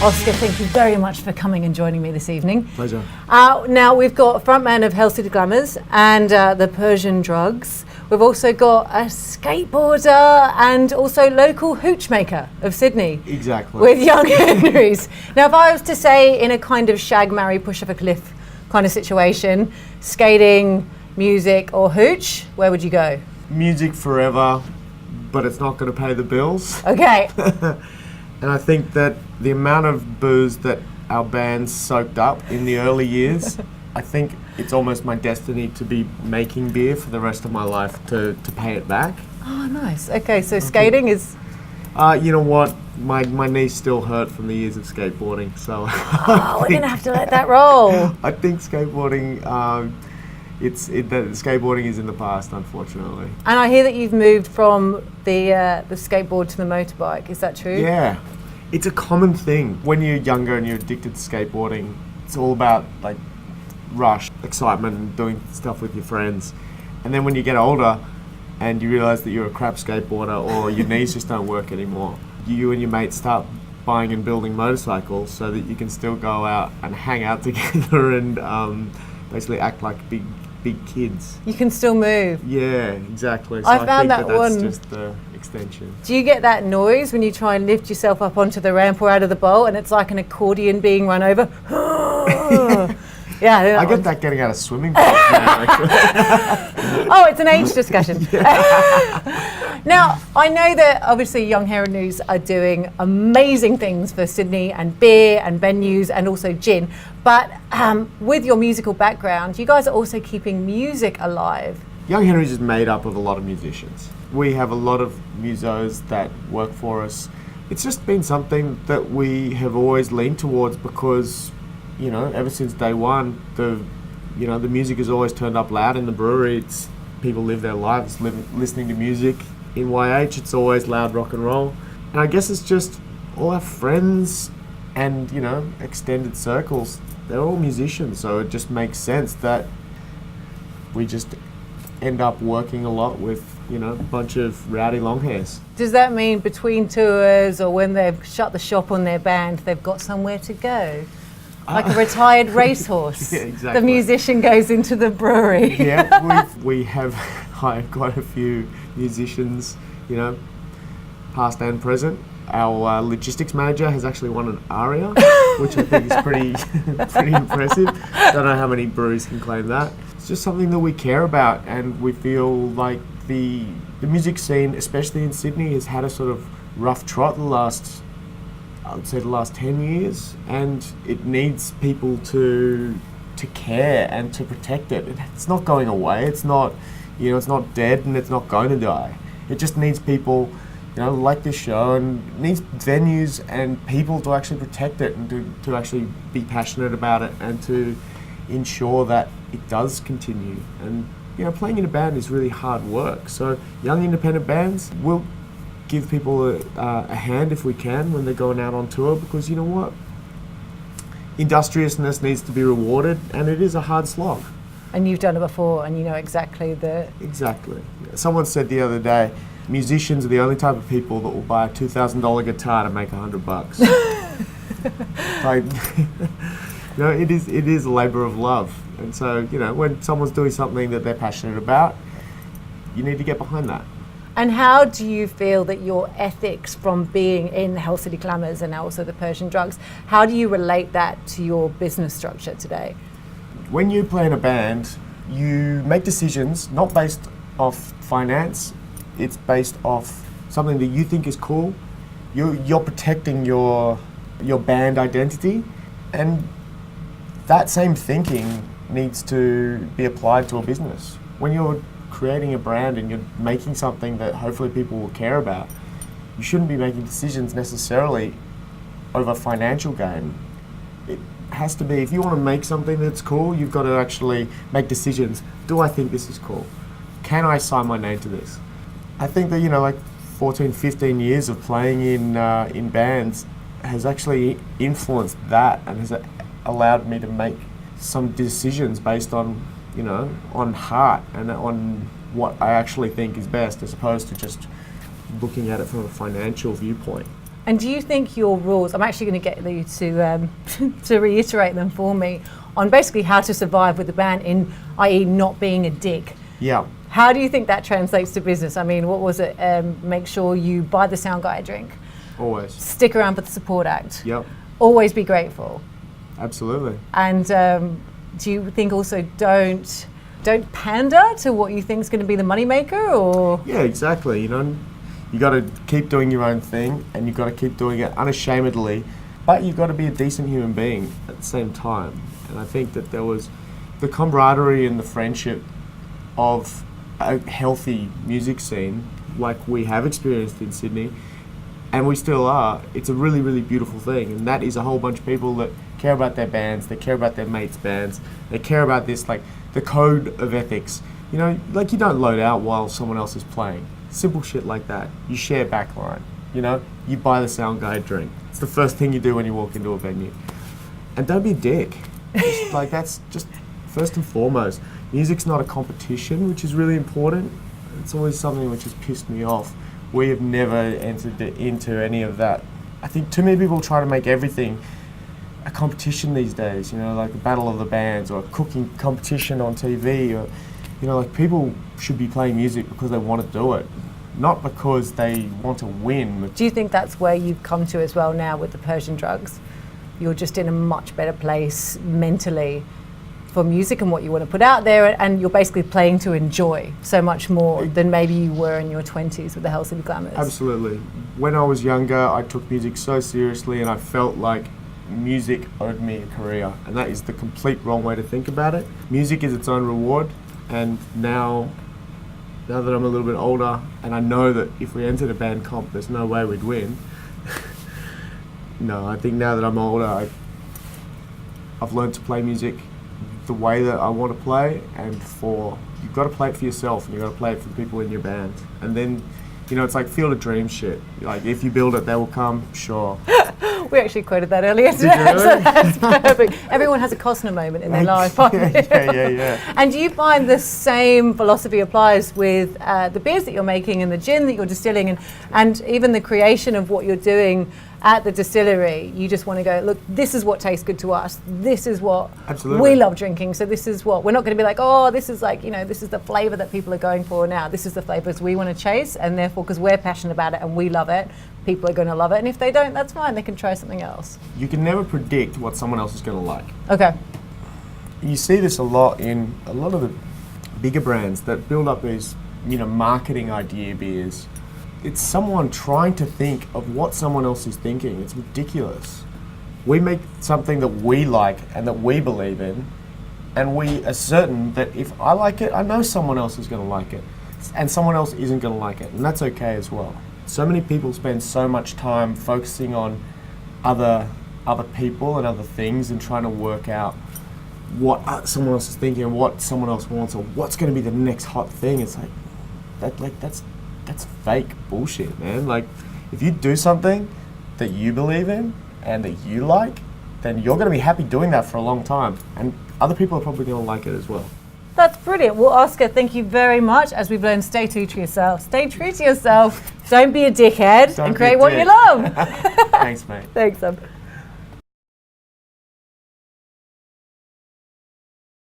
Oscar, thank you very much for coming and joining me this evening. Pleasure. Now we've got frontman of Hell City Glamours and the Persian Drugs. We've also got a skateboarder and also local hooch maker of Sydney. Exactly. With Young Henrys. Now if I was to say in a kind of shag, marry, push off a cliff kind of situation, skating, music or hooch, where would you go? Music forever, but it's not going to pay the bills. Okay. And I think that the amount of booze that our bands soaked up in the early years, I think it's almost my destiny to be making beer for the rest of my life to pay it back. Oh, nice. Okay, so skating is... You know what? My knees still hurt from the years of skateboarding, so... we're going to have to let that roll. I think skateboarding... skateboarding is in the past, unfortunately. And I hear that you've moved from the skateboard to the motorbike. Is that true? Yeah, it's a common thing. When you're younger and you're addicted to skateboarding, it's all about like rush, excitement, and doing stuff with your friends. And then when you get older and you realise that you're a crap skateboarder or your knees just don't work anymore, you and your mates start buying and building motorcycles so that you can still go out and hang out together and basically act like big kids. You can still move. Yeah, exactly. So I found think that that's one. just the extension. Do you get that noise when you try and lift yourself up onto the ramp or out of the bowl and it's like an accordion being run over? Yeah, I get that getting out of swimming pools now, actually. Oh, it's an age discussion. Now, I know that obviously Young Henrys are doing amazing things for Sydney and beer and venues and also gin, but with your musical background, you guys are also keeping music alive. Young Henrys is made up of a lot of musicians. We have a lot of musos that work for us. It's just been something that we have always leaned towards because, you know, ever since day one, the music has always turned up loud in the brewery. It's people live their lives listening to music. In YH, it's always loud rock and roll. And I guess it's just all our friends and, you know, extended circles, they're all musicians, so it just makes sense that we just end up working a lot with, you know, a bunch of rowdy longhairs. Does that mean between tours or when they've shut the shop on their band, they've got somewhere to go? Like a retired racehorse. Yeah, exactly. The musician goes into the brewery. Yeah, we have hired quite a few musicians, you know, past and present. Our logistics manager has actually won an ARIA, which I think is pretty impressive. Don't know how many breweries can claim that. It's just something that we care about, and we feel like the music scene, especially in Sydney, has had a sort of rough trot the last 10 years, and it needs people to care and to protect it. It's not going away. It's not, you know, it's not dead and it's not going to die. It just needs people, you know, like this show, and it needs venues and people to actually protect it and to actually be passionate about it and to ensure that it does continue. And, you know, playing in a band is really hard work. So young independent bands will give people a hand if we can when they're going out on tour, because you know what? Industriousness needs to be rewarded, and it is a hard slog. And you've done it before, and you know exactly the... Exactly. Someone said the other day, musicians are the only type of people that will buy a $2,000 guitar to make $100. Like, you know, it is a labour of love, and so, you know, when someone's doing something that they're passionate about, you need to get behind that. And how do you feel that your ethics from being in Hell City Glamours and now also the Persian Drugs, how do you relate that to your business structure today? When you play in a band, you make decisions not based off finance, it's based off something that you think is cool. You're protecting your band identity, and that same thinking needs to be applied to a business. When you're creating a brand and you're making something that hopefully people will care about, you shouldn't be making decisions necessarily over financial gain. It has to be, if you want to make something that's cool, you've got to actually make decisions. Do I think this is cool? Can I sign my name to this? I think that, you know, like 14, 15 years of playing in bands has actually influenced that and has allowed me to make some decisions based on, you know, on heart and on what I actually think is best, as opposed to just looking at it from a financial viewpoint. And do you think your rules, I'm actually going to get you to to reiterate them for me, on basically how to survive with the band, i.e. not being a dick. Yeah. How do you think that translates to business? I mean, what was it? Make sure you buy the sound guy a drink. Always. Stick around for the support act. Yep. Always be grateful. Absolutely. And do you think also don't pander to what you think is going to be the moneymaker, or? Yeah, exactly. You know, you got to keep doing your own thing, and you got to keep doing it unashamedly. But you've got to be a decent human being at the same time. And I think that there was the camaraderie and the friendship of a healthy music scene, like we have experienced in Sydney, and we still are. It's a really, really beautiful thing, and that is a whole bunch of people that care about their bands, they care about their mates' bands, they care about this, like the code of ethics. You know, like you don't load out while someone else is playing. Simple shit like that. You share backline. You know, you buy the sound guy a drink. It's the first thing you do when you walk into a venue. And don't be a dick. Like that's just first and foremost. Music's not a competition, which is really important. It's always something which has pissed me off. We have never entered into any of that. I think too many people try to make everything a competition these days, you know, like a battle of the bands or a cooking competition on TV, or, you know, like people should be playing music because they want to do it, not because they want to win. Do you think that's where you've come to as well now with the Persian drugs? You're just in a much better place mentally for music and what you want to put out there, and you're basically playing to enjoy so much more than maybe you were in your 20s with the Hell City Glamours. Absolutely. When I was younger, I took music so seriously and I felt like music owed me a career, and that is the complete wrong way to think about it. Music is its own reward, and now that I'm a little bit older and I know that if we entered a band comp there's no way we'd win. No, I think now that I'm older, I've learned to play music the way that I want to play, and you've got to play it for yourself, and you've got to play it for the people in your band. And then, you know, it's like Field of Dreams shit. Like, if you build it, they will come, sure. We actually quoted that earlier today, Did you really? so that's perfect. Everyone has a Costner moment in their life. Yeah. And do you find the same philosophy applies with the beers that you're making and the gin that you're distilling, and even the creation of what you're doing at the distillery? You just want to go, look, this is what tastes good to us. This is what we love drinking. So this is what, we're not going to be like, oh, this is like, you know, this is the flavor that people are going for now. This is the flavors we want to chase. And therefore, because we're passionate about it and we love it, people are going to love it. And if they don't, that's fine. They can try something else. You can never predict what someone else is going to like. Okay. You see this a lot in a lot of the bigger brands that build up these, you know, marketing idea beers. It's someone trying to think of what someone else is thinking. It's ridiculous. We make something that we like and that we believe in, and we are certain that if I like it, I know someone else is going to like it, and someone else isn't going to like it, and that's okay as well. So many people spend so much time focusing on other people and other things and trying to work out what someone else is thinking and what someone else wants, or what's going to be the next hot thing. It's like that's fake bullshit, man. Like, if you do something that you believe in and that you like, then you're going to be happy doing that for a long time, and other people are probably going to like it as well. That's brilliant. Well, Oscar, thank you very much. As we've learned, stay true to yourself. Stay true to yourself. Don't be a dickhead, and create what you love. Thanks, mate. Thanks, Sam.